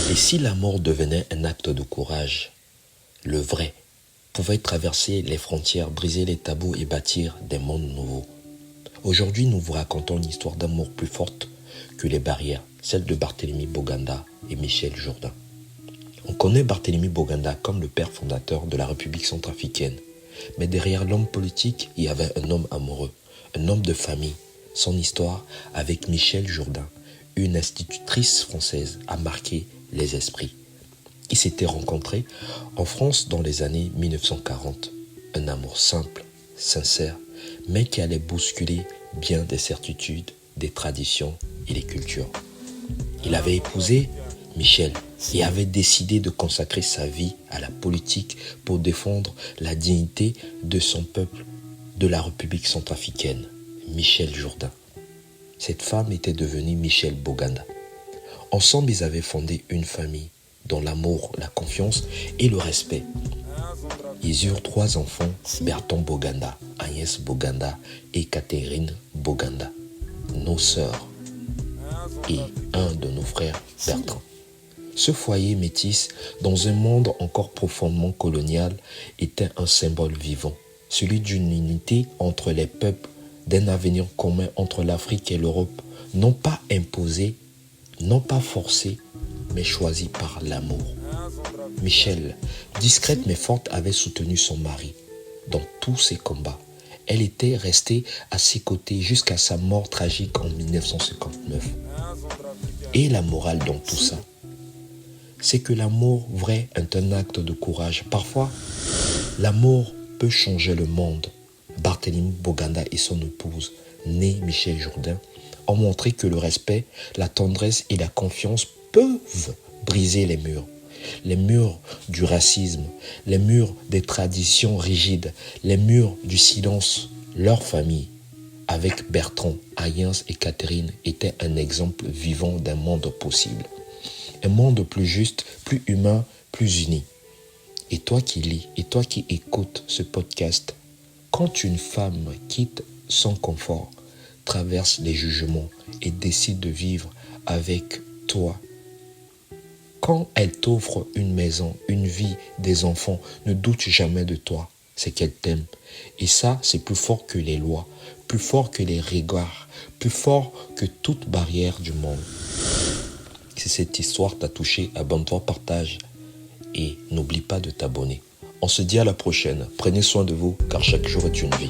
Et si la mort devenait un acte de courage, le vrai pouvait traverser les frontières, briser les tabous et bâtir des mondes nouveaux. Aujourd'hui, nous vous racontons une histoire d'amour plus forte que les barrières, celle de Barthélemy Boganda et Michel Jourdain. On connaît Barthélemy Boganda comme le père fondateur de la République centrafricaine. Mais derrière l'homme politique, il y avait un homme amoureux, un homme de famille. Son histoire avec Michel Jourdain, une institutrice française, a marqué les esprits. Ils s'étaient rencontrés en France dans les années 1940. Un amour simple, sincère, mais qui allait bousculer bien des certitudes, des traditions et des cultures. Il avait épousé Michel et avait décidé de consacrer sa vie à la politique pour défendre la dignité de son peuple, de la République centrafricaine, Michel Jourdain. Cette femme était devenue Michel Boganda. Ensemble, ils avaient fondé une famille dont l'amour, la confiance et le respect. Ils eurent 3 enfants, Berton Boganda, Agnès Boganda et Catherine Boganda, nos sœurs et un de nos frères, Bertrand. Ce foyer métis, dans un monde encore profondément colonial, était un symbole vivant, celui d'une unité entre les peuples, d'un avenir commun entre l'Afrique et l'Europe, non pas imposé, non pas forcé, mais choisi par l'amour. Michel, discrète mais forte, avait soutenu son mari dans tous ses combats. Elle était restée à ses côtés jusqu'à sa mort tragique en 1959. Et la morale dans tout ça, c'est que l'amour vrai est un acte de courage. Parfois, l'amour peut changer le monde. Barthélemy Boganda et son épouse, née Michel Jourdain, ont montré que le respect, la tendresse et la confiance peuvent briser les murs du racisme, les murs des traditions rigides, les murs du silence. Leur famille, avec Bertrand, Agnès et Catherine, était un exemple vivant d'un monde possible. Un monde plus juste, plus humain, plus uni. Et toi qui lis, et toi qui écoutes ce podcast, quand une femme quitte son confort, traverse les jugements et décide de vivre avec toi, quand elle t'offre une maison, une vie, des enfants, ne doute jamais de toi, c'est qu'elle t'aime. Et ça, c'est plus fort que les lois, plus fort que les regards, plus fort que toute barrière du monde. Si cette histoire t'a touché, abonne-toi, partage et n'oublie pas de t'abonner. On se dit à la prochaine. Prenez soin de vous car chaque jour est une vie.